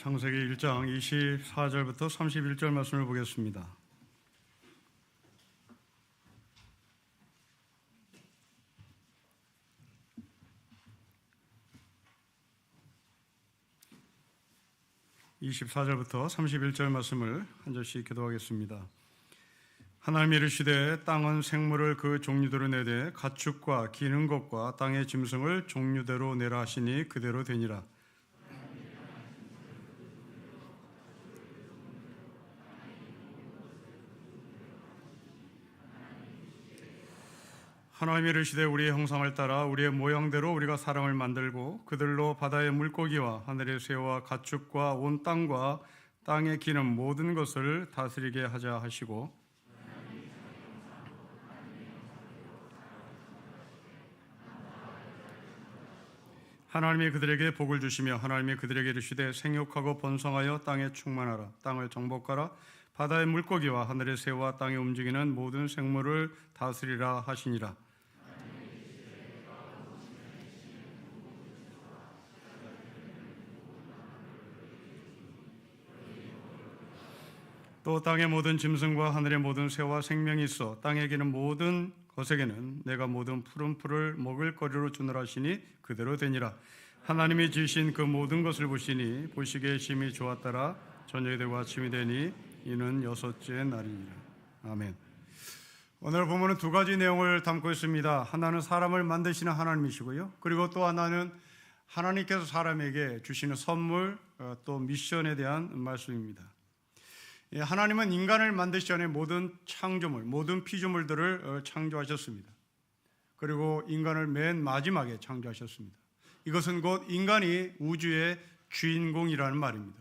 창세기 1장 24절부터 31절 말씀을 보겠습니다. (24절부터) (31절) 말씀을 한 절씩 기도하겠습니다. 하나님이 이르시되 땅은 생물을 그 종류대로 내되 가축과 기는 것과 땅의 짐승을 종류대로 내라 하시니 그대로 되니라. 하나님이 이르시되 우리의 형상을 따라 우리의 모양대로 우리가 사람을 만들고 그들로 바다의 물고기와 하늘의 새와 가축과 온 땅과 땅에 기는 모든 것을 다스리게 하자 하시고, 하나님이 그들에게 복을 주시며 하나님이 그들에게 이르시되 생육하고 번성하여 땅에 충만하라. 땅을 정복하라. 바다의 물고기와 하늘의 새와 땅에 움직이는 모든 생물을 다스리라 하시니라. 또 땅의 모든 짐승과 하늘의 모든 새와 생명이 있어 땅에 기는 모든 것에게는 내가 모든 푸른 풀을 먹을 거리로 주노라 하시니 그대로 되니라. 하나님이 지으신 그 모든 것을 보시니 보시기에 심히 좋았더라. 저녁이 되고 아침이 되니 이는 여섯째 날이니라. 아멘. 오늘 본문은 두 가지 내용을 담고 있습니다. 하나는 사람을 만드시는 하나님이시고요, 그리고 또 하나는 하나님께서 사람에게 주시는 선물, 또 미션에 대한 말씀입니다. 하나님은 인간을 만드시기 전에 모든 창조물, 모든 피조물들을 창조하셨습니다. 그리고 인간을 맨 마지막에 창조하셨습니다. 이것은 곧 인간이 우주의 주인공이라는 말입니다.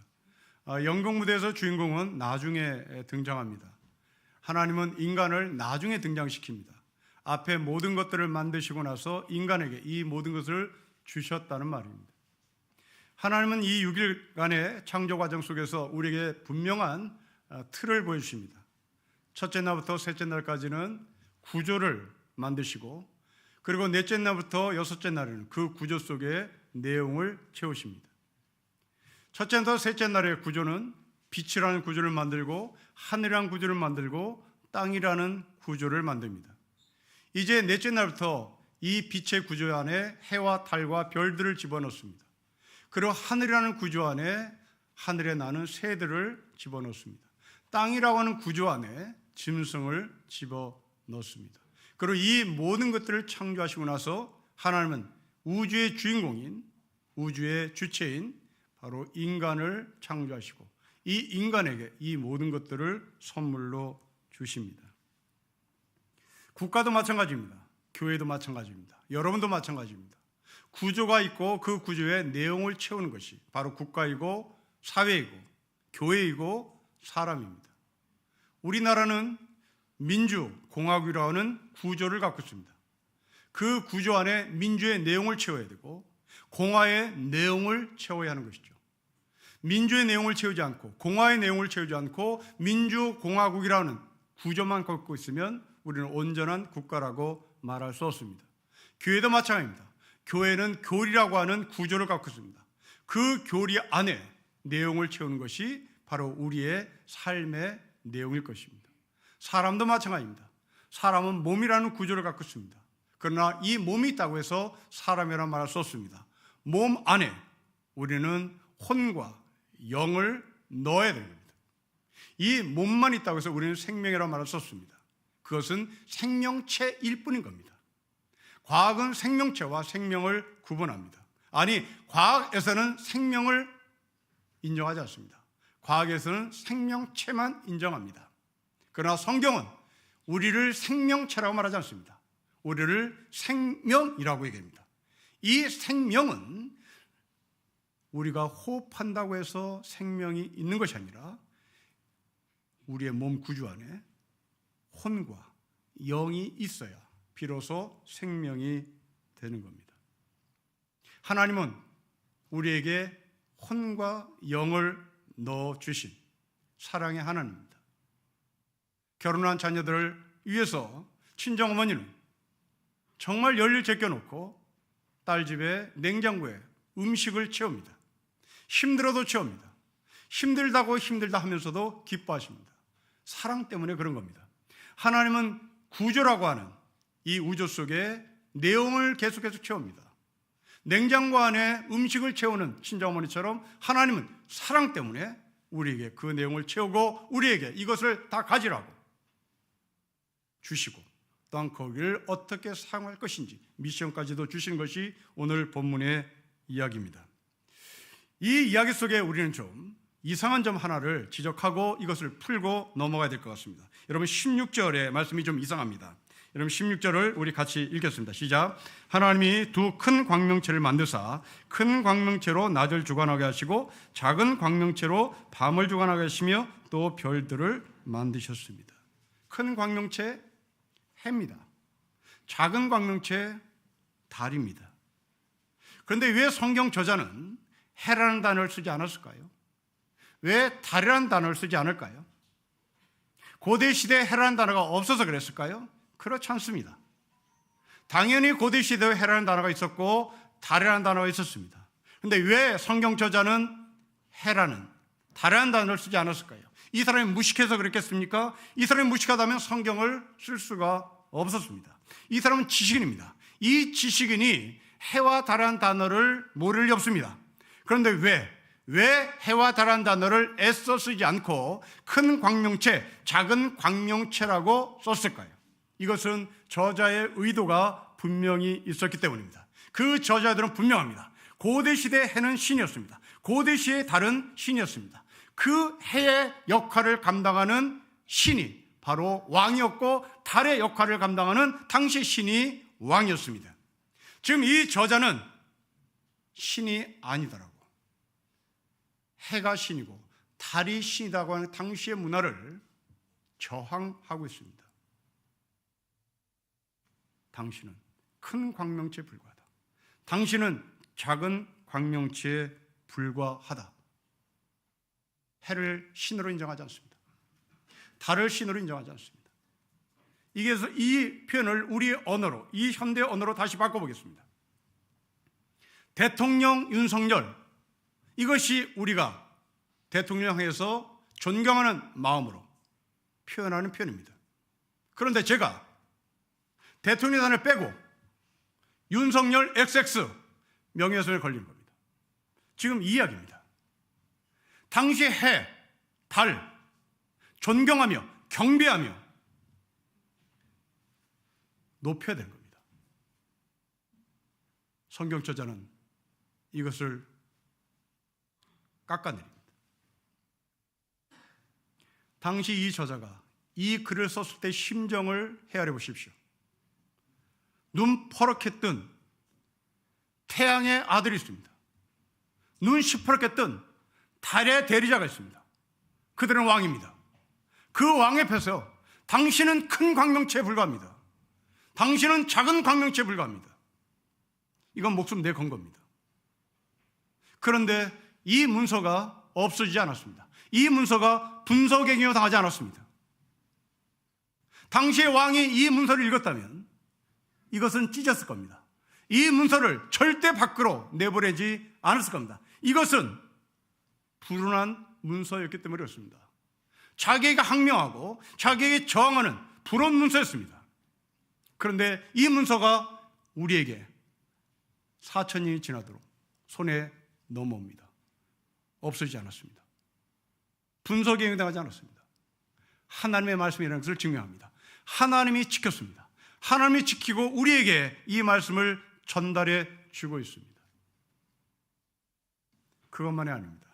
연극 무대에서 주인공은 나중에 등장합니다. 하나님은 인간을 나중에 등장시킵니다. 앞에 모든 것들을 만드시고 나서 인간에게 이 모든 것을 주셨다는 말입니다. 하나님은 이 6일간의 창조 과정 속에서 우리에게 분명한 틀을 보여주십니다. 첫째 날부터 셋째 날까지는 구조를 만드시고, 그리고 넷째 날부터 여섯째 날에는 그 구조 속에 내용을 채우십니다. 첫째부터 셋째 날의 구조는 빛이라는 구조를 만들고 하늘이라는 구조를 만들고 땅이라는 구조를 만듭니다. 이제 넷째 날부터 이 빛의 구조 안에 해와 달과 별들을 집어넣습니다. 그리고 하늘이라는 구조 안에 하늘에 나는 새들을 집어넣습니다. 땅이라고 하는 구조 안에 짐승을 집어넣습니다. 그리고 이 모든 것들을 창조하시고 나서 하나님은 우주의 주인공인, 우주의 주체인 바로 인간을 창조하시고 이 인간에게 이 모든 것들을 선물로 주십니다. 국가도 마찬가지입니다. 교회도 마찬가지입니다. 여러분도 마찬가지입니다. 구조가 있고 그 구조에 내용을 채우는 것이 바로 국가이고 사회이고 교회이고 사람입니다. 우리나라는 민주공화국이라고 하는 구조를 갖고 있습니다. 그 구조 안에 민주의 내용을 채워야 되고 공화의 내용을 채워야 하는 것이죠. 민주의 내용을 채우지 않고 공화의 내용을 채우지 않고 민주공화국이라는 구조만 갖고 있으면 우리는 온전한 국가라고 말할 수 없습니다. 교회도 마찬가지입니다. 교회는 교리라고 하는 구조를 갖고 있습니다. 그 교리 안에 내용을 채우는 것이 바로 우리의 삶의 내용일 것입니다. 사람도 마찬가지입니다. 사람은 몸이라는 구조를 갖고 있습니다. 그러나 이 몸이 있다고 해서 사람이라 말할 수 없습니다. 몸 안에 우리는 혼과 영을 넣어야 됩니다. 이 몸만 있다고 해서 우리는 생명이라 말할 수 없습니다. 그것은 생명체일 뿐인 겁니다. 과학은 생명체와 생명을 구분합니다. 아니, 과학에서는 생명을 인정하지 않습니다. 과학에서는 생명체만 인정합니다. 그러나 성경은 우리를 생명체라고 말하지 않습니다. 우리를 생명이라고 얘기합니다. 이 생명은 우리가 호흡한다고 해서 생명이 있는 것이 아니라 우리의 몸 구조 안에 혼과 영이 있어야 비로소 생명이 되는 겁니다. 하나님은 우리에게 혼과 영을 넣어주신 사랑의 하나님입니다. 결혼한 자녀들을 위해서 친정어머니는 정말 열일 제껴놓고 딸 집에 냉장고에 음식을 채웁니다. 힘들어도 채웁니다. 힘들다고 힘들다 하면서도 기뻐하십니다. 사랑 때문에 그런 겁니다. 하나님은 구조라고 하는 이 우주 속에 내용을 계속해서 채웁니다. 냉장고 안에 음식을 채우는 친정어머니처럼 하나님은 사랑 때문에 우리에게 그 내용을 채우고 우리에게 이것을 다 가지라고 주시고 또한 거기를 어떻게 사용할 것인지 미션까지도 주신 것이 오늘 본문의 이야기입니다. 이 이야기 속에 우리는 좀 이상한 점 하나를 지적하고 이것을 풀고 넘어가야 될 것 같습니다. 여러분 16절의 말씀이 좀 이상합니다. 여러분 16절을 우리 같이 읽겠습니다. 시작. 하나님이 두 큰 광명체를 만드사 큰 광명체로 낮을 주관하게 하시고 작은 광명체로 밤을 주관하게 하시며 또 별들을 만드셨습니다. 큰 광명체 해입니다. 작은 광명체 달입니다. 그런데 왜 성경 저자는 해라는 단어를 쓰지 않았을까요? 왜 달이라는 단어를 쓰지 않을까요? 고대 시대에 해라는 단어가 없어서 그랬을까요? 그렇지 않습니다. 당연히 고대 시대에 해라는 단어가 있었고 달이라는 단어가 있었습니다. 그런데 왜 성경 저자는 해라는 달이라는 단어를 쓰지 않았을까요? 이 사람이 무식해서 그랬겠습니까? 이 사람이 무식하다면 성경을 쓸 수가 없었습니다. 이 사람은 지식인입니다. 이 지식인이 해와 달이라는 단어를 모를 리 없습니다. 그런데 왜 해와 달이라는 단어를 애써 쓰지 않고 큰 광명체, 작은 광명체라고 썼을까요? 이것은 저자의 의도가 분명히 있었기 때문입니다. 그 저자들은 분명합니다. 고대 시대의 해는 신이었습니다. 고대 시대의 달은 신이었습니다. 그 해의 역할을 감당하는 신이 바로 왕이었고 달의 역할을 감당하는 당시 신이 왕이었습니다. 지금 이 저자는 신이 아니더라고. 해가 신이고 달이 신이라고 하는 당시의 문화를 저항하고 있습니다. 당신은 큰 광명체에 불과하다. 당신은 작은 광명체에 불과하다. 해를 신으로 인정하지 않습니다. 달을 신으로 인정하지 않습니다. 이게서 이 표현을 우리의 언어로, 이 현대 언어로 다시 바꿔보겠습니다. 대통령 윤석열, 이것이 우리가 대통령에서 존경하는 마음으로 표현하는 표현입니다. 그런데 제가 대통령단을 빼고 윤석열 XX 명예훼손에 걸린 겁니다. 지금 이 이야기입니다. 당시 해, 달 존경하며 경배하며 높여야 되는 겁니다. 성경 저자는 이것을 깎아내립니다. 당시 이 저자가 이 글을 썼을 때 심정을 헤아려 보십시오. 눈 퍼렇게 뜬 태양의 아들이 있습니다. 눈 시퍼렇게 뜬 달의 대리자가 있습니다. 그들은 왕입니다. 그 왕 앞에서 당신은 큰 광명체에 불과합니다. 당신은 작은 광명체에 불과합니다. 이건 목숨 내건 겁니다. 그런데 이 문서가 없어지지 않았습니다. 이 문서가 분석행위を당하지 않았습니다. 당시의 왕이 이 문서를 읽었다면 이것은 찢었을 겁니다. 이 문서를 절대 밖으로 내보내지 않았을 겁니다. 이것은 불운한 문서였기 때문에 그렇습니다. 자기에게 항명하고 자기에게 저항하는 불온 문서였습니다. 그런데 이 문서가 우리에게 4,000년이 지나도록 손에 넘어옵니다. 없어지지 않았습니다. 분석에 응당하지 않았습니다. 하나님의 말씀이라는 것을 증명합니다. 하나님이 지켰습니다. 하나님이 지키고 우리에게 이 말씀을 전달해 주고 있습니다. 그것만이 아닙니다.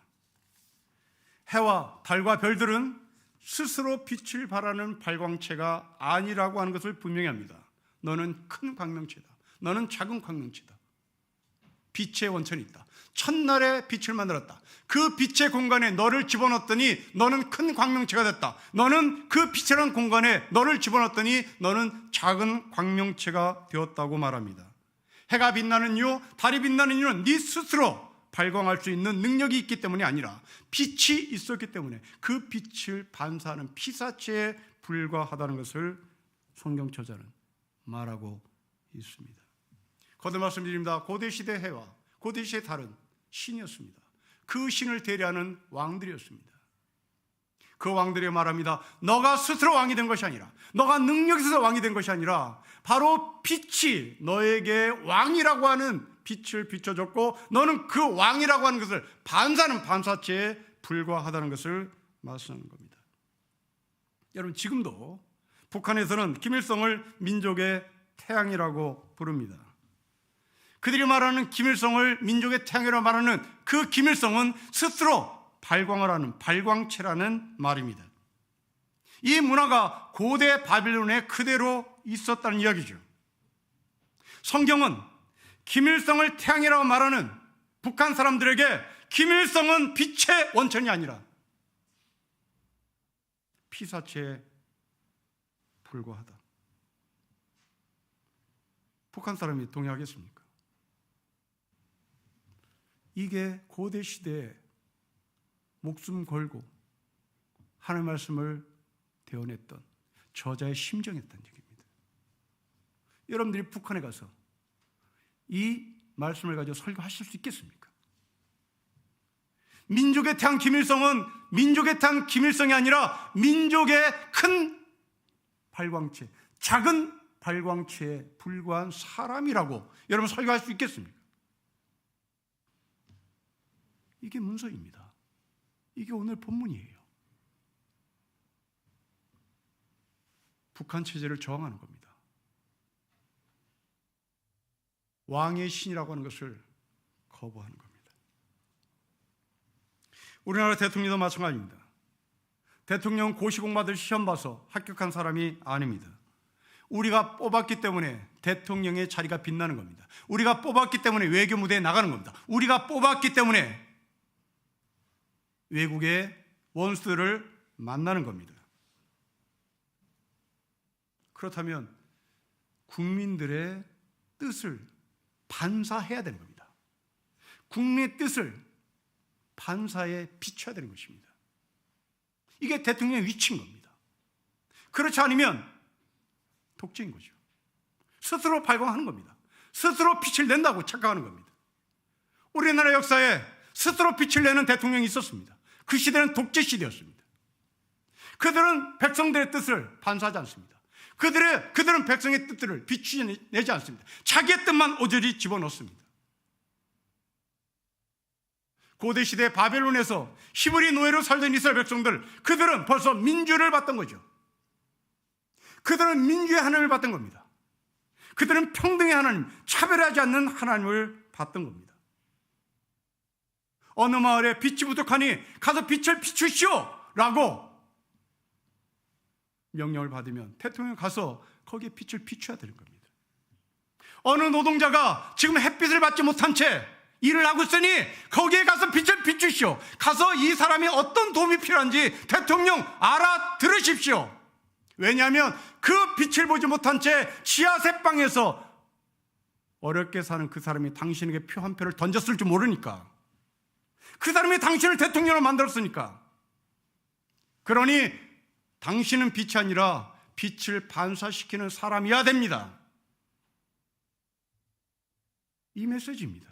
해와 달과 별들은 스스로 빛을 발하는 발광체가 아니라고 하는 것을 분명히 합니다. 너는 큰 광명체다. 너는 작은 광명체다. 빛의 원천이 있다. 첫날에 빛을 만들었다. 그 빛의 공간에 너를 집어넣었더니 너는 큰 광명체가 됐다. 너는 그 빛이라는 공간에 너를 집어넣었더니 너는 작은 광명체가 되었다고 말합니다. 해가 빛나는 이유, 달이 빛나는 이유는 네 스스로 발광할 수 있는 능력이 있기 때문이 아니라 빛이 있었기 때문에 그 빛을 반사하는 피사체에 불과하다는 것을 성경 저자는 말하고 있습니다. 거듭 말씀드립니다. 고대시대 해와 고대시대 달은 신이었습니다. 그 신을 대리하는 왕들이었습니다. 그 왕들이 말합니다. 너가 스스로 왕이 된 것이 아니라, 너가 능력이 있어서 왕이 된 것이 아니라 바로 빛이 너에게 왕이라고 하는 빛을 비춰줬고, 너는 그 왕이라고 하는 것을 반사는 반사체에 불과하다는 것을 말씀하는 겁니다. 여러분, 지금도 북한에서는 김일성을 민족의 태양이라고 부릅니다. 그들이 말하는 김일성을 민족의 태양이라고 말하는 그 김일성은 스스로 발광을 하는 발광체라는 말입니다. 이 문화가 고대 바빌론에 그대로 있었다는 이야기죠. 성경은 김일성을 태양이라고 말하는 북한 사람들에게 김일성은 빛의 원천이 아니라 피사체에 불과하다. 북한 사람이 동의하겠습니까? 이게 고대 시대에 목숨 걸고 하나님의 말씀을 대언했던 저자의 심정이었다는 얘기입니다. 여러분들이 북한에 가서 이 말씀을 가지고 설교하실 수 있겠습니까? 민족의 태양 김일성은 민족의 태양 김일성이 아니라 민족의 큰 발광체, 작은 발광체에 불과한 사람이라고 여러분 설교할 수 있겠습니까? 이게 문서입니다. 이게 오늘 본문이에요. 북한 체제를 저항하는 겁니다. 왕의 신이라고 하는 것을 거부하는 겁니다. 우리나라 대통령도 마찬가지입니다. 대통령 고시공부들 시험 봐서 합격한 사람이 아닙니다. 우리가 뽑았기 때문에 대통령의 자리가 빛나는 겁니다. 우리가 뽑았기 때문에 외교 무대에 나가는 겁니다. 우리가 뽑았기 때문에 외국의 원수들을 만나는 겁니다. 그렇다면 국민들의 뜻을 반사해야 되는 겁니다. 국민의 뜻을 반사에 비춰야 되는 것입니다. 이게 대통령의 위치인 겁니다. 그렇지 않으면 독재인 거죠. 스스로 발광하는 겁니다. 스스로 빛을 낸다고 착각하는 겁니다. 우리나라 역사에 스스로 빛을 내는 대통령이 있었습니다. 그 시대는 독재 시대였습니다. 그들은 백성들의 뜻을 반사하지 않습니다. 그들은 백성의 뜻들을 비추내지 않습니다. 자기의 뜻만 오저리 집어넣습니다. 고대 시대 바벨론에서 히브리 노예로 살던 이스라엘 백성들, 그들은 벌써 민주를 받던 거죠. 그들은 민주의 하나님을 받던 겁니다. 그들은 평등의 하나님, 차별하지 않는 하나님을 받던 겁니다. 어느 마을에 빛이 부족하니 가서 빛을 비추시오 라고 명령을 받으면 대통령이 가서 거기에 빛을 비춰야 되는 겁니다. 어느 노동자가 지금 햇빛을 받지 못한 채 일을 하고 있으니 거기에 가서 빛을 비추시오. 가서 이 사람이 어떤 도움이 필요한지 대통령 알아들으십시오. 왜냐하면 그 빛을 보지 못한 채 지하 셋방에서 어렵게 사는 그 사람이 당신에게 표 한 표를 던졌을 줄 모르니까, 그 사람이 당신을 대통령으로 만들었으니까. 그러니 당신은 빛이 아니라 빛을 반사시키는 사람이어야 됩니다. 이 메시지입니다.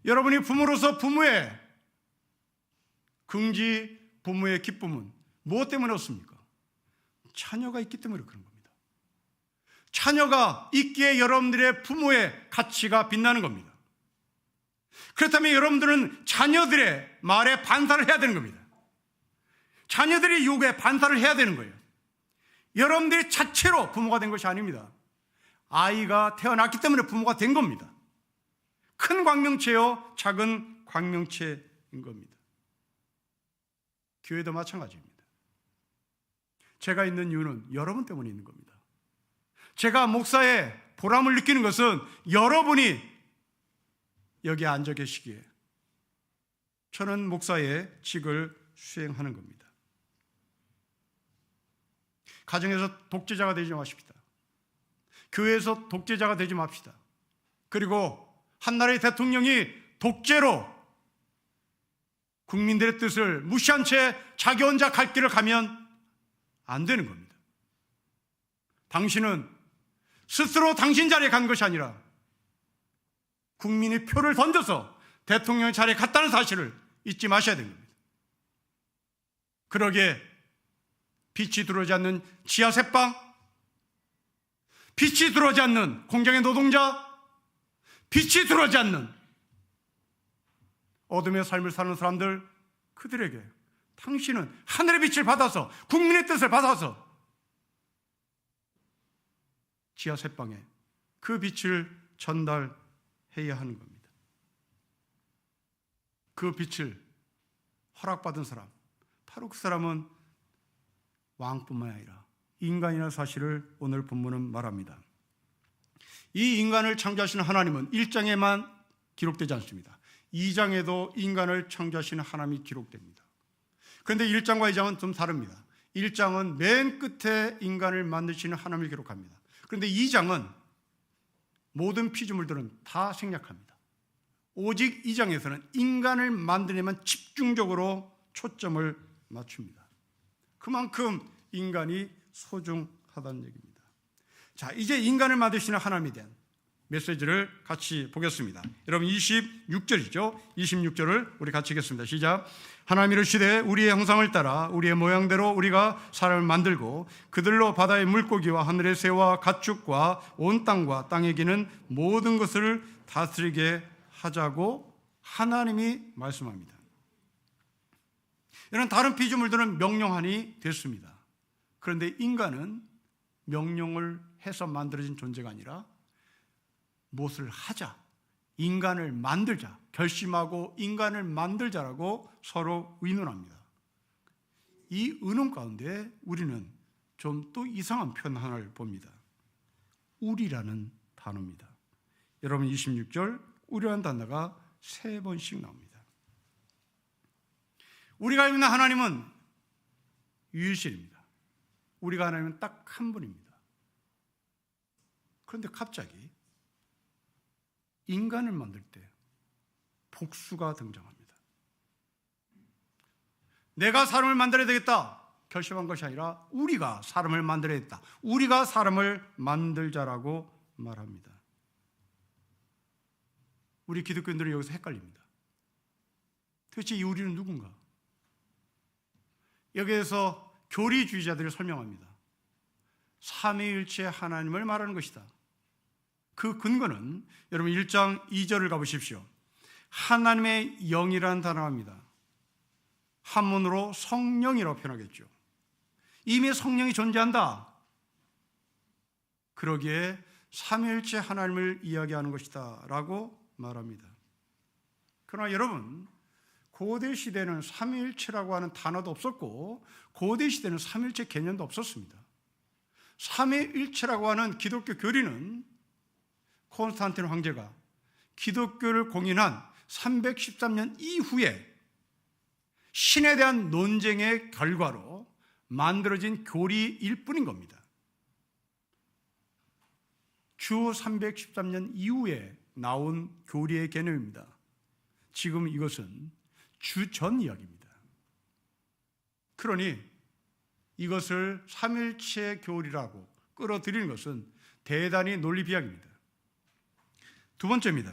여러분이 부모로서 부모의 긍지, 부모의 기쁨은 무엇 때문에 없습니까? 자녀가 있기 때문에 그런 겁니다. 자녀가 있기에 여러분들의 부모의 가치가 빛나는 겁니다. 그렇다면 여러분들은 자녀들의 말에 반사를 해야 되는 겁니다. 자녀들의 요구에 반사를 해야 되는 거예요. 여러분들이 자체로 부모가 된 것이 아닙니다. 아이가 태어났기 때문에 부모가 된 겁니다. 큰 광명체요, 작은 광명체인 겁니다. 교회도 마찬가지입니다. 제가 있는 이유는 여러분 때문에 있는 겁니다. 제가 목사의 보람을 느끼는 것은 여러분이 여기에 앉아 계시기에 저는 목사의 직을 수행하는 겁니다. 가정에서 독재자가 되지 마십시다. 교회에서 독재자가 되지 맙시다. 그리고 한 나라의 대통령이 독재로 국민들의 뜻을 무시한 채 자기 혼자 갈 길을 가면 안 되는 겁니다. 당신은 스스로 당신 자리에 간 것이 아니라 국민의 표를 던져서 대통령 자리에 갔다는 사실을 잊지 마셔야 됩니다. 그러기에 빛이 들어오지 않는 지하 새빵, 빛이 들어오지 않는 공장의 노동자, 빛이 들어오지 않는 어둠의 삶을 사는 사람들, 그들에게 당신은 하늘의 빛을 받아서, 국민의 뜻을 받아서 지하 새빵에 그 빛을 전달해야 하는 겁니다. 그 빛을 허락받은 사람, 바로 그 사람은 왕뿐만 아니라 인간이라는 사실을 오늘 본문은 말합니다. 이 인간을 창조하시는 하나님은 1장에만 기록되지 않습니다. 2장에도 인간을 창조하시는 하나님이 기록됩니다. 그런데 1장과 2장은 좀 다릅니다. 1장은 맨 끝에 인간을 만드시는 하나님을 기록합니다. 그런데 2장은 모든 피조물들은 다 생략합니다. 오직 2장에서는 인간을 만드는 데만 집중적으로 초점을 맞춥니다. 그만큼 인간이 소중하다는 얘기입니다. 자, 이제 인간을 만드시는 하나님에 대한 메시지를 같이 보겠습니다. 여러분 26절이죠. 26절을 우리 같이 읽겠습니다. 시작. 하나님이 이르시되 우리의 형상을 따라 우리의 모양대로 우리가 사람을 만들고 그들로 바다의 물고기와 하늘의 새와 가축과 온 땅과 땅에 기는 모든 것을 다스리게 하자고 하나님이 말씀합니다. 이런 다른 피조물들은 명령하니 됐습니다. 그런데 인간은 명령을 해서 만들어진 존재가 아니라 무엇을 하자, 인간을 만들자, 결심하고 인간을 만들자라고 서로 의논합니다. 이 의논 가운데 우리는 좀 또 이상한 표현 하나를 봅니다. 우리라는 단어입니다. 여러분 26절 우리라는 단어가 3번씩 나옵니다. 우리가 알고 있는 하나님은 유일신입니다. 우리가 하나님은 딱 한 분입니다. 그런데 갑자기 인간을 만들 때 복수가 등장합니다. 내가 사람을 만들어야 되겠다 결심한 것이 아니라 우리가 사람을 만들어야 겠다, 우리가 사람을 만들자라고 말합니다. 우리 기독교인들은 여기서 헷갈립니다. 도대체 이 우리는 누군가? 여기에서 교리주의자들이 설명합니다. 삼위일체 하나님을 말하는 것이다. 그 근거는 여러분 1장 2절을 가보십시오. 하나님의 영이라는 단어입니다. 한문으로 성령이라고 표현하겠죠. 이미 성령이 존재한다. 그러기에 삼위일체 하나님을 이야기하는 것이다 라고 말합니다. 그러나 여러분, 고대 시대는 삼위일체라고 하는 단어도 없었고 고대 시대는 삼위일체 개념도 없었습니다. 삼위일체라고 하는 기독교 교리는 콘스탄틴 황제가 기독교를 공인한 313년 이후에 신에 대한 논쟁의 결과로 만들어진 교리일 뿐인 겁니다. 주 313년 이후에 나온 교리의 개념입니다. 지금 이것은 주전 이야기입니다. 그러니 이것을 삼일체 교리라고 끌어들이는 것은 대단히 논리 비약입니다. 두 번째입니다.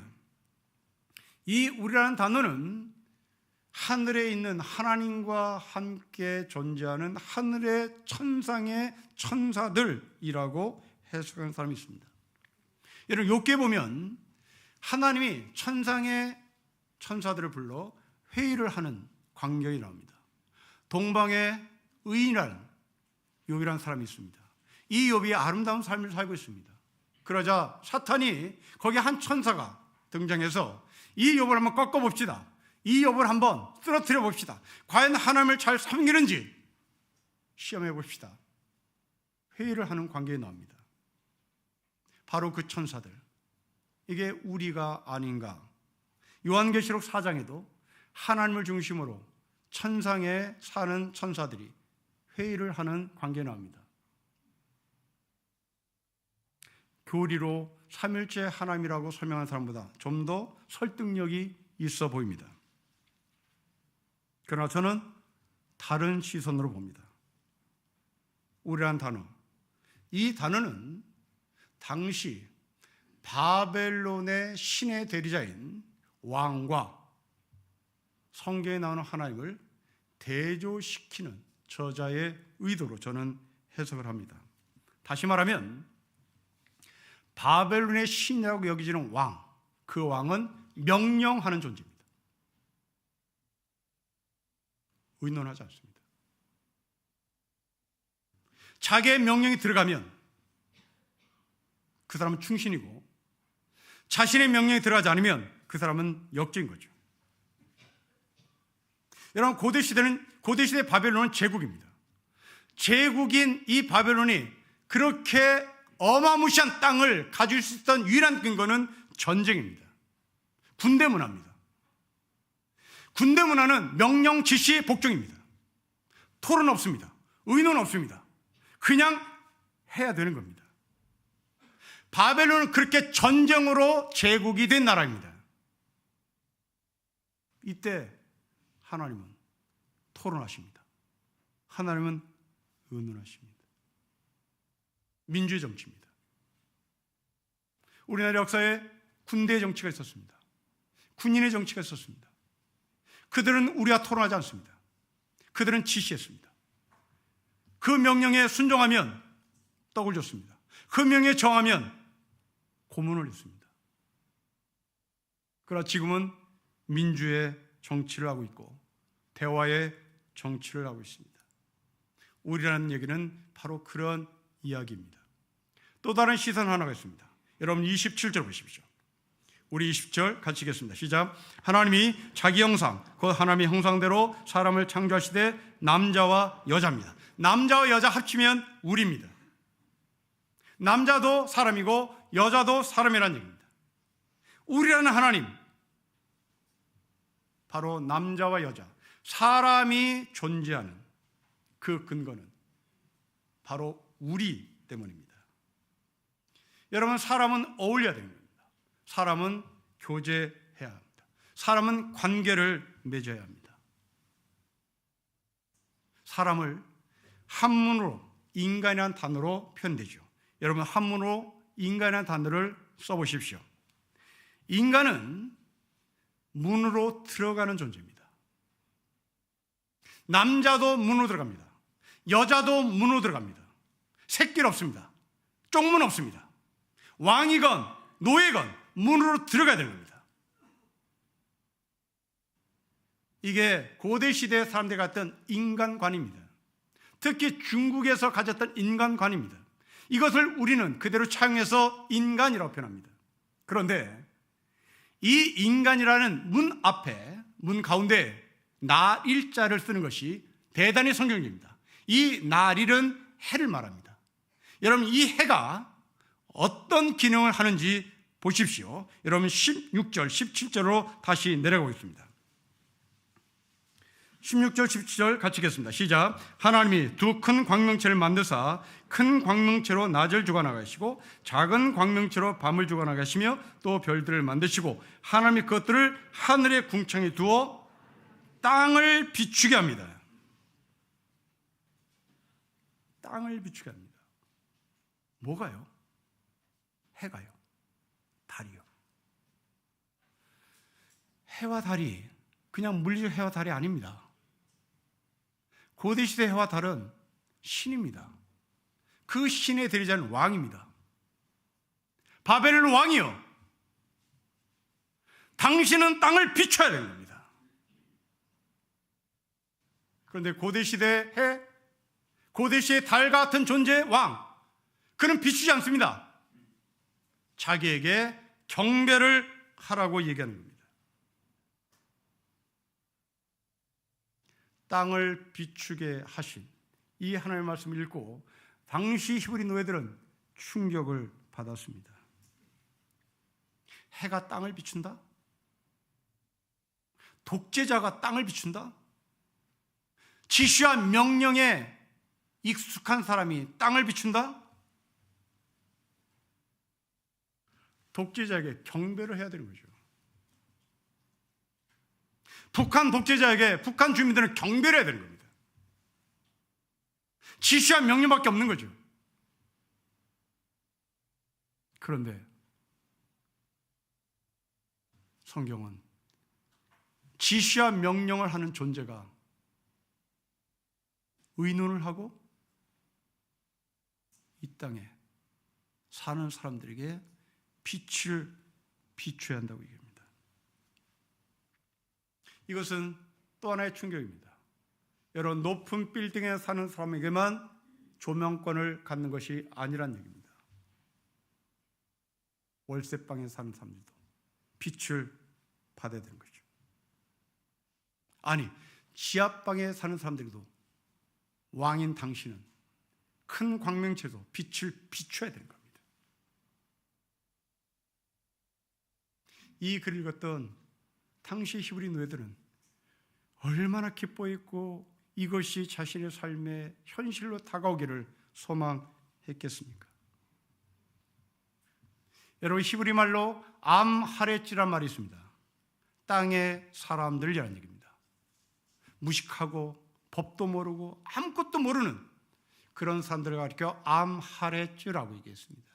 이 우리라는 단어는 하늘에 있는 하나님과 함께 존재하는 하늘의 천상의 천사들이라고 해석하는 사람이 있습니다. 여러분 욥기에 보면 하나님이 천상의 천사들을 불러 회의를 하는 광경이 나옵니다. 동방의 의인이라는 욥이라는 사람이 있습니다. 이 욥이 아름다운 삶을 살고 있습니다. 그러자 사탄이 거기 한 천사가 등장해서 이 욥을 한번 꺾어봅시다. 이 욥을 한번 쓰러뜨려 봅시다. 과연 하나님을 잘 섬기는지 시험해 봅시다. 회의를 하는 관계에 나옵니다. 바로 그 천사들, 이게 우리가 아닌가. 요한계시록 4장에도 하나님을 중심으로 천상에 사는 천사들이 회의를 하는 관계에 나옵니다. 교리로 삼일체 하나님이라고 설명하는 사람보다 좀 더 설득력이 있어 보입니다. 그러나 저는 다른 시선으로 봅니다. 우리란 단어, 이 단어는 당시 바벨론의 신의 대리자인 왕과 성경에 나오는 하나님을 대조시키는 저자의 의도로 저는 해석을 합니다. 다시 말하면 바벨론의 신이라고 여기지는 왕, 그 왕은 명령하는 존재입니다. 의논하지 않습니다. 자기의 명령이 들어가면 그 사람은 충신이고, 자신의 명령이 들어가지 않으면 그 사람은 역적인 거죠. 여러분, 고대시대 바벨론은 제국입니다. 제국인 이 바벨론이 그렇게 어마무시한 땅을 가질 수 있었던 유일한 근거는 전쟁입니다. 군대 문화입니다. 군대 문화는 명령, 지시, 복종입니다. 토론 없습니다. 의논 없습니다. 그냥 해야 되는 겁니다. 바벨론은 그렇게 전쟁으로 제국이 된 나라입니다. 이때 하나님은 토론하십니다. 하나님은 의논하십니다. 민주의 정치입니다. 우리나라 역사에 군대의 정치가 있었습니다. 군인의 정치가 있었습니다. 그들은 우리와 토론하지 않습니다. 그들은 지시했습니다. 그 명령에 순종하면 떡을 줬습니다. 그 명령에 정하면 고문을 했습니다. 그러나 지금은 민주의 정치를 하고 있고 대화의 정치를 하고 있습니다. 우리라는 얘기는 바로 그런 이야기입니다. 또 다른 시선 하나가 있습니다. 여러분 27절 보십시오. 우리 20절 같이 읽겠습니다. 시작. 하나님이 자기 형상, 그 하나님의 형상대로 사람을 창조하시되 남자와 여자입니다. 남자와 여자 합치면 우리입니다. 남자도 사람이고 여자도 사람이라는 얘기입니다. 우리라는 하나님, 바로 남자와 여자, 사람이 존재하는 그 근거는 바로 우리 때문입니다. 여러분, 사람은 어울려야 됩니다. 사람은 교제해야 합니다. 사람은 관계를 맺어야 합니다. 사람을 한문으로 인간이라는 단어로 표현되죠. 여러분, 한문으로 인간이라는 단어를 써보십시오. 인간은 문으로 들어가는 존재입니다. 남자도 문으로 들어갑니다. 여자도 문으로 들어갑니다. 새길 없습니다. 쪽문 없습니다. 왕이건 노예건 문으로 들어가야 되는 겁니다. 이게 고대시대 사람들이 갖던 인간관입니다. 특히 중국에서 가졌던 인간관입니다. 이것을 우리는 그대로 차용해서 인간이라고 표현합니다. 그런데 이 인간이라는 문 앞에, 문 가운데 나 일자를 쓰는 것이 대단히 성경적입니다. 이 나릴은 해를 말합니다. 여러분, 이 해가 어떤 기능을 하는지 보십시오. 여러분 16절, 17절로 다시 내려가겠습니다. 16절, 17절 같이 읽겠습니다. 시작. 하나님이 두 큰 광명체를 만드사 큰 광명체로 낮을 주관하시고 작은 광명체로 밤을 주관하시며 또 별들을 만드시고 하나님이 그것들을 하늘의 궁창에 두어 땅을 비추게 합니다. 땅을 비추게 합니다. 뭐가요? 해가요. 달이요. 해와 달이 그냥 물리적 해와 달이 아닙니다. 고대시대 해와 달은 신입니다. 그 신의 대리자는 왕입니다. 바벨론 왕이요, 당신은 땅을 비춰야 되는 겁니다. 그런데 고대시대 해, 고대시대 달 같은 존재의 왕, 그는 비추지 않습니다. 자기에게 경배를 하라고 얘기하는 겁니다. 땅을 비추게 하신 이 하나님의 말씀을 읽고 당시 히브리 노예들은 충격을 받았습니다. 해가 땅을 비춘다? 독재자가 땅을 비춘다? 지시와 명령에 익숙한 사람이 땅을 비춘다? 독재자에게 경배를 해야 되는 거죠. 북한 독재자에게 북한 주민들은 경배를 해야 되는 겁니다. 지시와 명령밖에 없는 거죠. 그런데 성경은 지시와 명령을 하는 존재가 의논을 하고 이 땅에 사는 사람들에게 빛을 비춰야 한다고 얘기합니다. 이것은 또 하나의 충격입니다. 여러분, 높은 빌딩에 사는 사람에게만 조명권을 갖는 것이 아니란 얘기입니다. 월세방에 사는 사람들도 빛을 받아야 되는 거죠. 아니, 지하방에 사는 사람들도 왕인 당신은 큰 광명체도 빛을 비춰야 되는 겁니다. 이 글을 읽었던 당시 히브리 노예들은 얼마나 기뻐했고 이것이 자신의 삶의 현실로 다가오기를 소망했겠습니까? 여러분, 히브리 말로 암하렛지란 말이 있습니다. 땅의 사람들이라는 얘기입니다. 무식하고 법도 모르고 아무것도 모르는 그런 사람들을 가리켜 암하렛지라고 얘기했습니다.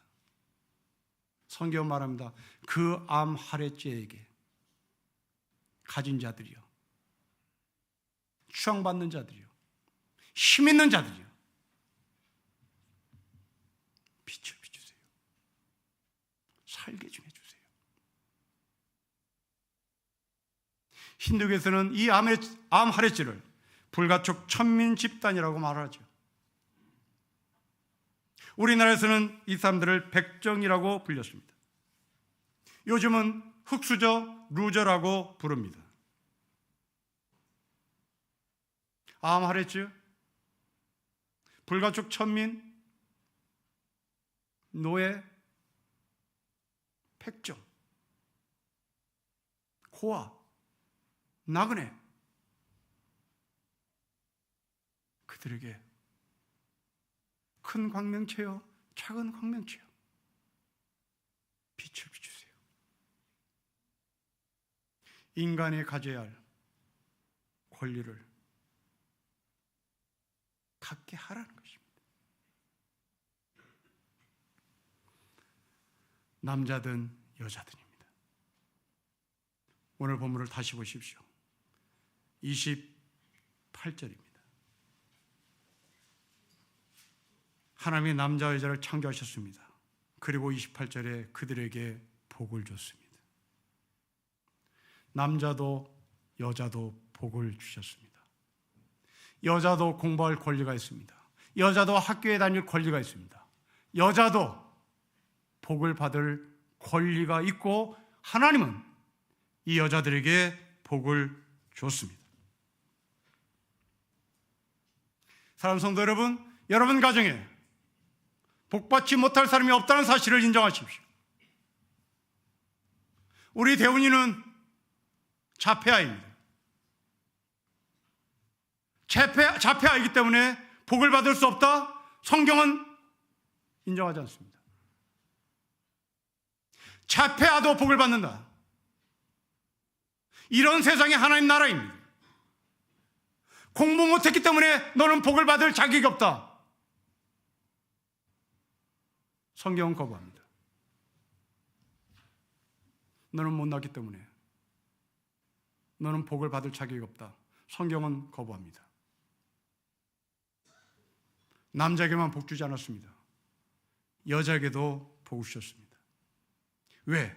성경 말합니다. 그 암하렛지에게 가진 자들이요, 추앙받는 자들이요, 힘 있는 자들이요, 빛을 비추세요. 살게 좀 해주세요. 힌두교에서는 이 암하렛지를 불가촉 천민 집단이라고 말하죠. 우리나라에서는 이 사람들을 백정이라고 불렸습니다. 요즘은 흑수저, 루저라고 부릅니다. 암하렛지, 불가촉 천민, 노예, 백정, 고아, 나그네, 그들에게 큰 광명체요, 작은 광명체요, 빛을 비추세요. 인간이 가져야 할 권리를 갖게 하라는 것입니다. 남자든 여자든입니다. 오늘 본문을 다시 보십시오. 28절입니다. 하나님이 남자와 여자를 창조하셨습니다. 그리고 28절에 그들에게 복을 줬습니다. 남자도 여자도 복을 주셨습니다. 여자도 공부할 권리가 있습니다. 여자도 학교에 다닐 권리가 있습니다. 여자도 복을 받을 권리가 있고 하나님은 이 여자들에게 복을 줬습니다. 사랑하는 성도 여러분, 여러분 가정에 복받지 못할 사람이 없다는 사실을 인정하십시오. 우리 대운이는 자폐아입니다. 자폐아이기 때문에 복을 받을 수 없다? 성경은 인정하지 않습니다. 자폐아도 복을 받는다. 이런 세상이 하나님 나라입니다. 공부 못했기 때문에 너는 복을 받을 자격이 없다. 성경은 거부합니다. 너는 못났기 때문에 너는 복을 받을 자격이 없다. 성경은 거부합니다. 남자에게만 복 주지 않았습니다. 여자에게도 복을 주셨습니다. 왜?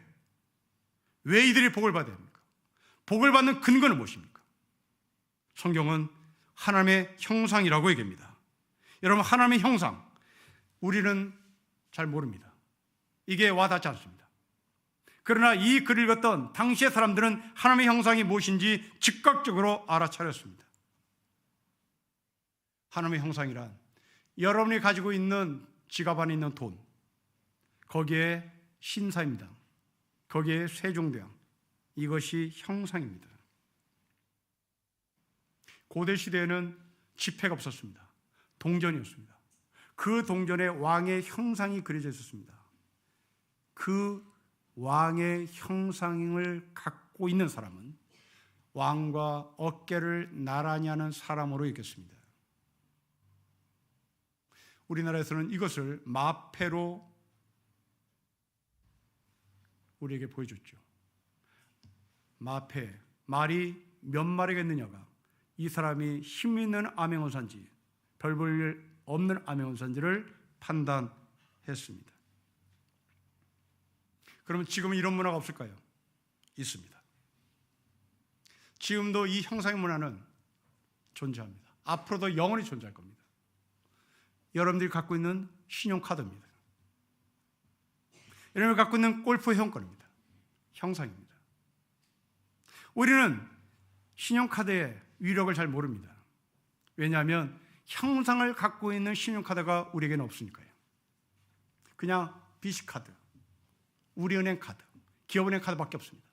왜 이들이 복을 받아야 합니까? 복을 받는 근거는 무엇입니까? 성경은 하나님의 형상이라고 얘기합니다. 여러분, 하나님의 형상, 우리는 잘 모릅니다. 이게 와닿지 않습니다. 그러나 이 글을 읽었던 당시의 사람들은 하나님의 형상이 무엇인지 즉각적으로 알아차렸습니다. 하나님의 형상이란 여러분이 가지고 있는 지갑 안에 있는 돈, 거기에 신사입니다. 거기에 세종대왕, 이것이 형상입니다. 고대 시대에는 지폐가 없었습니다. 동전이었습니다. 그 동전에 왕의 형상이 그려져 있었습니다. 그 왕의 형상을 갖고 있는 사람은 왕과 어깨를 나란히 하는 사람으로 읽겠습니다. 우리나라에서는 이것을 마패로 우리에게 보여줬죠. 마패, 말이 몇 마리겠느냐가 이 사람이 힘 있는 암행어사인지 별 볼 일 없는 암행어사인지를 판단했습니다. 그러면 지금은 이런 문화가 없을까요? 있습니다. 지금도 이 형상의 문화는 존재합니다. 앞으로도 영원히 존재할 겁니다. 여러분들이 갖고 있는 신용카드입니다. 여러분이 갖고 있는 골프 회원권입니다. 형상입니다. 우리는 신용카드의 위력을 잘 모릅니다. 왜냐하면 형상을 갖고 있는 신용카드가 우리에게는 없으니까요. 그냥 BC카드, 우리은행 카드, 기업은행 카드밖에 없습니다.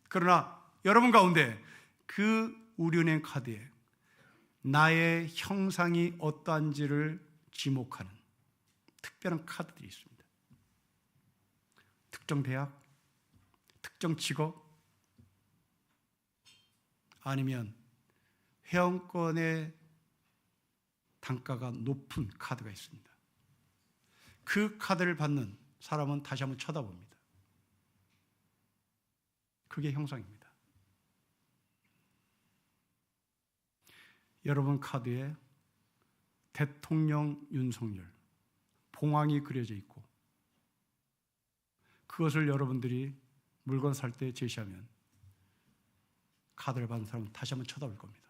그러나 여러분 가운데 그 우리은행 카드에 나의 형상이 어떠한지를 지목하는 특별한 카드들이 있습니다. 특정 대학, 특정 직업, 아니면 회원권의 단가가 높은 카드가 있습니다. 그 카드를 받는 사람은 다시 한번 쳐다봅니다. 그게 형상입니다. 여러분 카드에 대통령 윤석열 봉황이 그려져 있고 그것을 여러분들이 물건 살 때 제시하면 카드를 받은 사람은 다시 한번 쳐다볼 겁니다.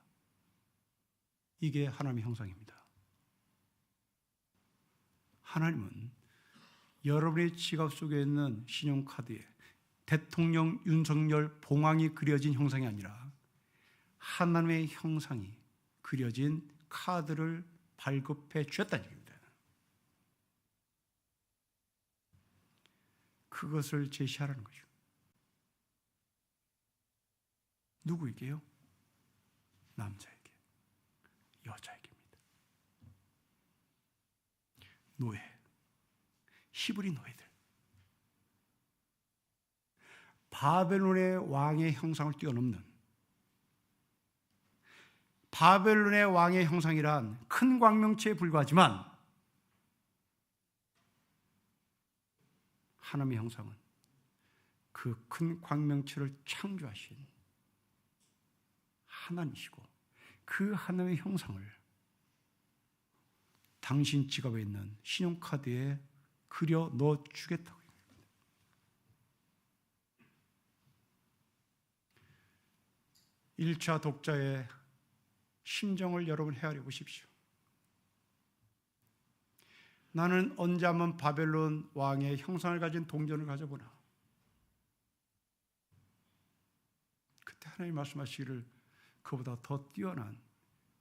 이게 하나님의 형상입니다. 하나님은 여러분의 지갑 속에 있는 신용카드에 대통령 윤석열 봉황이 그려진 형상이 아니라 하나님의 형상이 그려진 카드를 발급해 주셨다는 얘기입니다. 그것을 제시하라는 거죠. 누구에게요? 남자에게, 여자에게입니다. 노예, 히브리 노예들. 바벨론의 왕의 형상을 뛰어넘는, 바벨론의 왕의 형상이란 큰 광명체에 불과하지만 하나님의 형상은 그 큰 광명체를 창조하신 하나님이시고 그 하나님의 형상을 당신 지갑에 있는 신용카드에 그려 넣어 주겠다고. 1차 독자의 심정을 여러분 헤아려 보십시오. 나는 언제 한번 바벨론 왕의 형상을 가진 동전을 가져보나. 그때 하나님 말씀하시기를 그보다 더 뛰어난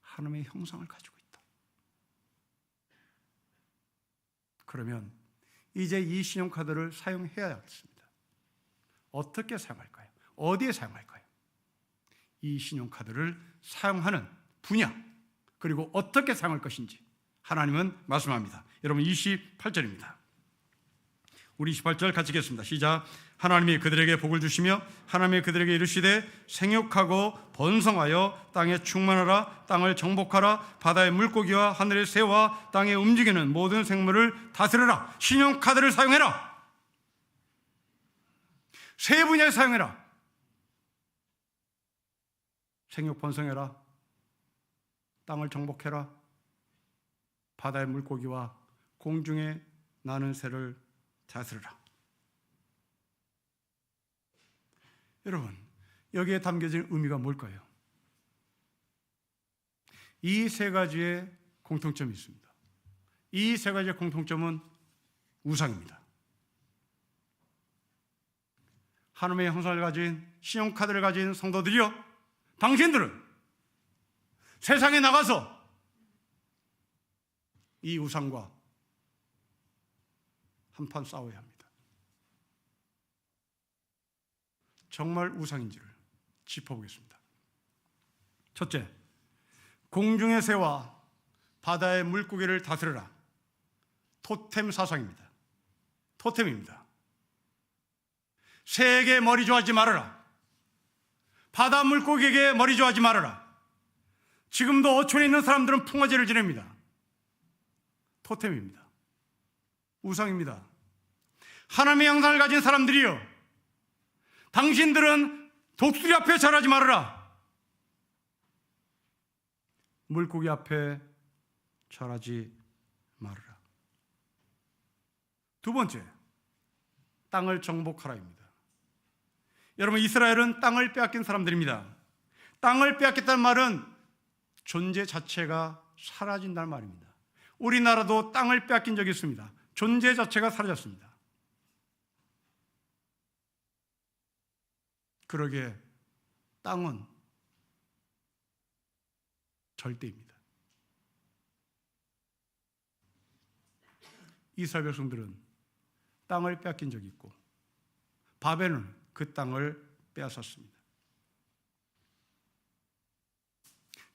하나님의 형상을 가지고 있다. 그러면 이제 이 신용카드를 사용해야겠습니다. 어떻게 사용할까요? 어디에 사용할까요? 이 신용카드를 사용하는 분야, 그리고 어떻게 사용할 것인지 하나님은 말씀합니다. 여러분 28절입니다. 우리 28절 같이 읽겠습니다. 시작. 하나님이 그들에게 복을 주시며 하나님이 그들에게 이르시되 생육하고 번성하여 땅에 충만하라. 땅을 정복하라. 바다의 물고기와 하늘의 새와 땅에 움직이는 모든 생물을 다스려라. 신용카드를 사용해라. 세 분야에 사용해라. 생육 번성해라. 땅을 정복해라. 바다의 물고기와 공중에 나는 새를 다스려라. 여러분, 여기에 담겨진 의미가 뭘까요? 이 세 가지의 공통점이 있습니다. 이 세 가지의 공통점은 우상입니다. 하나님의 형상을 가진 신용카드를 가진 성도들이여, 당신들은 세상에 나가서 이 우상과 한판 싸워야 합니다. 정말 우상인지를 짚어보겠습니다. 첫째, 공중의 새와 바다의 물고기를 다스려라. 토템 사상입니다. 토템입니다. 새에게 머리 조아지 말아라. 바다 물고기에게 머리 조아지 말아라. 지금도 어촌에 있는 사람들은 풍화제를 지냅니다. 토템입니다. 우상입니다. 하나님의 형상을 가진 사람들이여, 당신들은 독수리 앞에 절하지 말아라. 물고기 앞에 절하지 말으라. 두 번째, 땅을 정복하라입니다. 여러분, 이스라엘은 땅을 빼앗긴 사람들입니다. 땅을 빼앗겼다는 말은 존재 자체가 사라진다는 말입니다. 우리나라도 땅을 빼앗긴 적이 있습니다. 존재 자체가 사라졌습니다. 그러기에 땅은 절대입니다. 이스라엘 백성들은 땅을 빼앗긴 적이 있고 바벨론은 그 땅을 빼앗았습니다.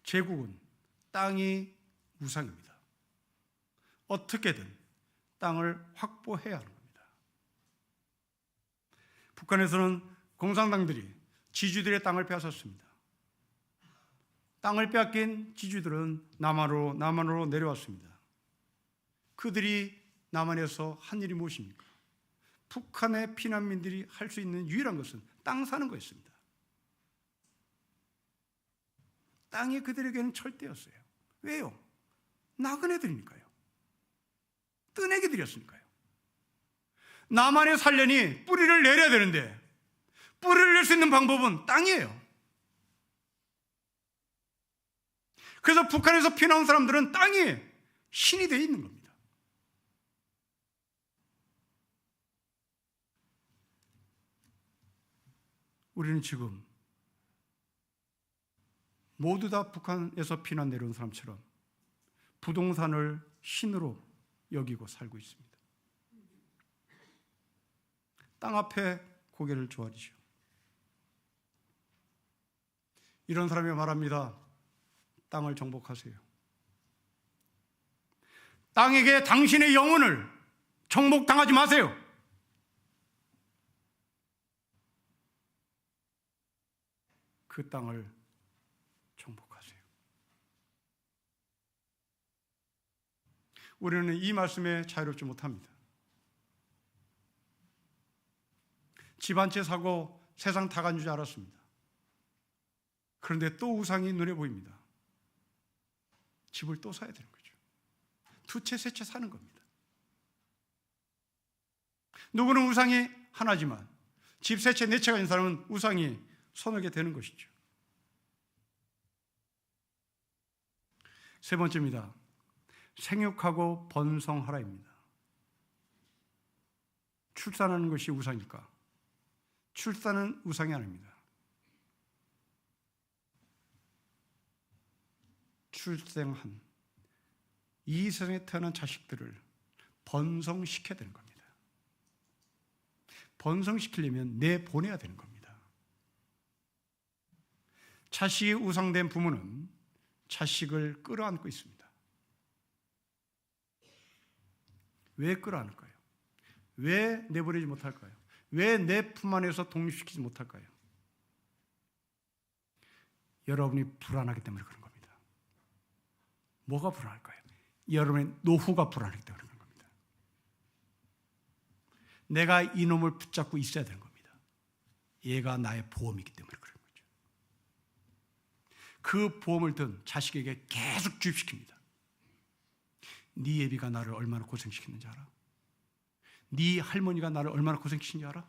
제국은 땅이 우상입니다. 어떻게든 땅을 확보해야 하는 겁니다. 북한에서는 공산당들이 지주들의 땅을 빼앗았습니다. 땅을 빼앗긴 지주들은 남한으로 내려왔습니다. 그들이 남한에서 한 일이 무엇입니까? 북한의 피난민들이 할 수 있는 유일한 것은 땅 사는 거였습니다. 땅이 그들에게는 철대였어요. 왜요? 나그네들이니까요. 뜨내기들이었으니까요. 남한에 살려니 뿌리를 내려야 되는데 뿌리를 낼 수 있는 방법은 땅이에요. 그래서 북한에서 피나온 사람들은 땅이 신이 되어 있는 겁니다. 우리는 지금 모두 다 북한에서 피난 내려온 사람처럼 부동산을 신으로 여기고 살고 있습니다. 땅 앞에 고개를 조아리죠. 이런 사람이 말합니다. 땅을 정복하세요. 땅에게 당신의 영혼을 정복당하지 마세요. 그 땅을 정복하세요. 우리는 이 말씀에 자유롭지 못합니다. 집 한 채 사고 세상 다 간 줄 알았습니다. 그런데 또 우상이 눈에 보입니다. 집을 또 사야 되는 거죠. 두 채, 세 채 사는 겁니다. 누구는 우상이 하나지만 집 세 채, 네 채가 있는 사람은 우상이 서너게 되는 것이죠. 세 번째입니다. 생육하고 번성하라입니다. 출산하는 것이 우상일까? 출산은 우상이 아닙니다. 출생한 이 세상에 태어난 자식들을 번성시켜야 되는 겁니다. 번성시키려면 내보내야 되는 겁니다. 자식이 우상된 부모는 자식을 끌어안고 있습니다. 왜 끌어안을까요? 왜 내보내지 못할까요? 왜 내 품 안에서 독립시키지 못할까요? 여러분이 불안하기 때문에 그런 겁니다. 뭐가 불안할까요? 여러분의 노후가 불안하기 때문에 그런 겁니다. 내가 이놈을 붙잡고 있어야 되는 겁니다. 얘가 나의 보험이기 때문에 그런 거죠. 그 보험을 든 자식에게 계속 주입시킵니다. 네 애비가 나를 얼마나 고생시켰는지 알아? 네 할머니가 나를 얼마나 고생시킨지 알아?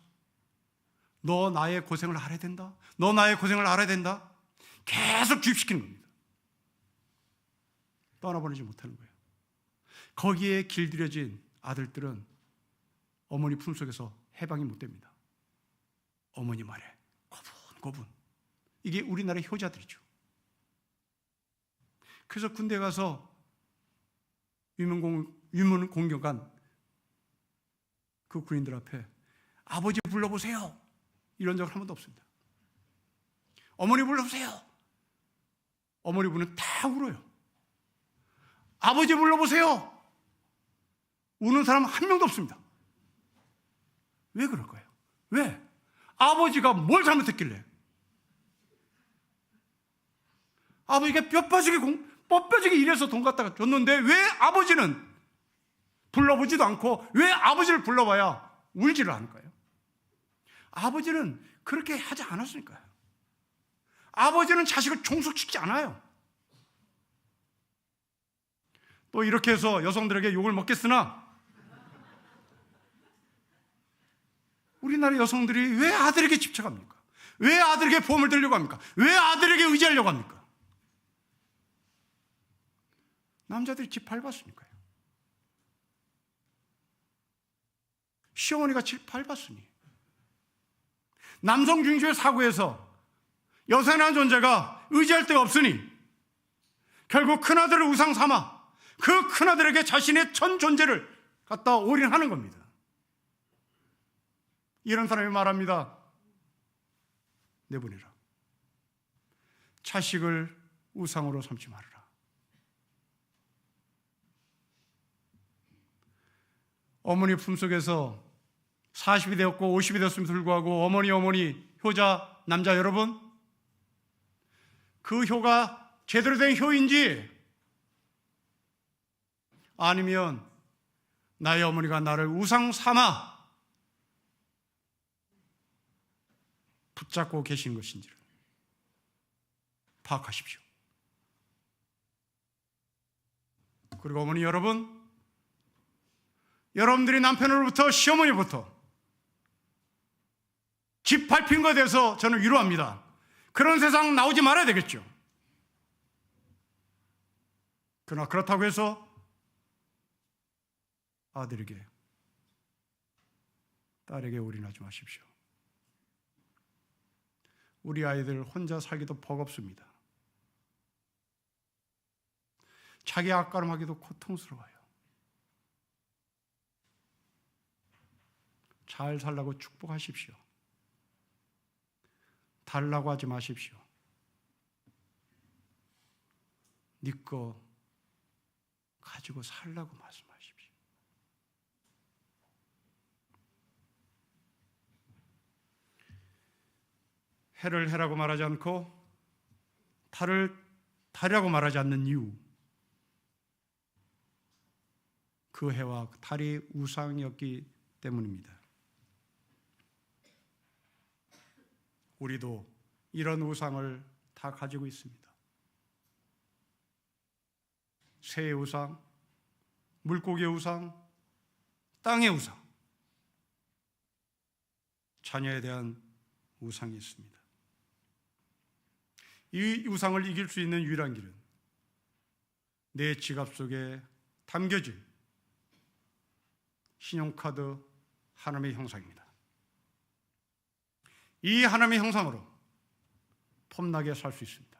너 나의 고생을 알아야 된다. 너 나의 고생을 알아야 된다. 계속 주입시키는 겁니다. 떠나보내지 못하는 거예요. 거기에 길들여진 아들들은 어머니 품속에서 해방이 못 됩니다. 어머니 말에 고분고분. 이게 우리나라의 효자들이죠. 그래서 군대 가서 유문 공격한 그 군인들 앞에 아버지 불러보세요. 이런 적은 한 번도 없습니다. 어머니 불러보세요. 어머니 부르면 다 울어요. 아버지 불러보세요. 우는 사람 한 명도 없습니다. 왜 그럴까요? 왜? 아버지가 뭘 잘못했길래? 아버지가 뼈빠지게 일해서 돈 갖다가 줬는데 왜 아버지는 불러보지도 않고 왜 아버지를 불러봐야 울지를 않을까요? 아버지는 그렇게 하지 않았으니까요. 아버지는 자식을 종속시키지 않아요. 또 이렇게 해서 여성들에게 욕을 먹겠으나 우리나라 여성들이 왜 아들에게 집착합니까? 왜 아들에게 보험을 들려고 합니까? 왜 아들에게 의지하려고 합니까? 남자들이 집 밟았으니까요. 시어머니가 집 밟았으니. 남성중시의 사고에서 여성이라는 존재가 의지할 데가 없으니 결국 큰아들을 우상 삼아 그 큰아들에게 자신의 전 존재를 갖다 올인하는 겁니다. 이런 사람이 말합니다. 내보내라. 자식을 우상으로 삼지 말아라. 어머니 품속에서 40이 되었고 50이 되었음에도 불구하고 어머니 효자 남자 여러분, 그 효가 제대로 된 효인지 아니면 나의 어머니가 나를 우상 삼아 붙잡고 계신 것인지를 파악하십시오. 그리고 어머니 여러분, 여러분들이 남편으로부터 시어머니부터 집 밟힌 것에 대해서 저는 위로합니다. 그런 세상 나오지 말아야 되겠죠. 그러나 그렇다고 해서 아들에게, 딸에게 올인하지 마십시오. 우리 아이들 혼자 살기도 버겁습니다. 자기 앞가름하기도 고통스러워요. 잘 살라고 축복하십시오. 달라고 하지 마십시오. 네 거 가지고 살라고 말씀하십시오. 해를 해라고 말하지 않고 달을 달이라고 말하지 않는 이유, 그 해와 달이 우상이었기 때문입니다. 우리도 이런 우상을 다 가지고 있습니다. 새의 우상, 물고기의 우상, 땅의 우상, 자녀에 대한 우상이 있습니다. 이 우상을 이길 수 있는 유일한 길은 내 지갑 속에 담겨진 신용카드 하나님의 형상입니다. 이 하나님의 형상으로 폼나게 살 수 있습니다.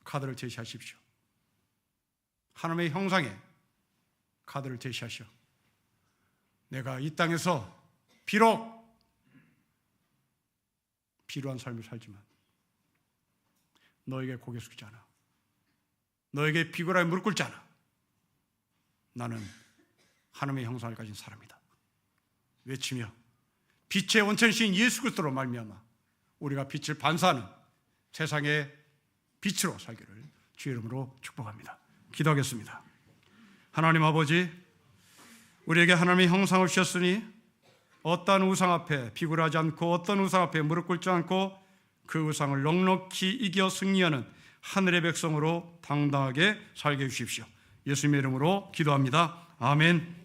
카드를 제시하십시오. 하나님의 형상에 카드를 제시하시오. 내가 이 땅에서 비록 비루한 삶을 살지만 너에게 고개 숙이지 않아. 너에게 비굴하게 무릎 꿇지 않아. 나는 하나님의 형상을 가진 사람이다 외치며 빛의 원천이신 예수 그리스도로 말미암아 우리가 빛을 반사하는 세상의 빛으로 살기를 주의 이름으로 축복합니다. 기도하겠습니다. 하나님 아버지, 우리에게 하나님의 형상을 주셨으니 어떤 우상 앞에 비굴하지 않고 어떤 우상 앞에 무릎 꿇지 않고 그 우상을 넉넉히 이겨 승리하는 하늘의 백성으로 당당하게 살게 해주십시오. 예수님의 이름으로 기도합니다. 아멘.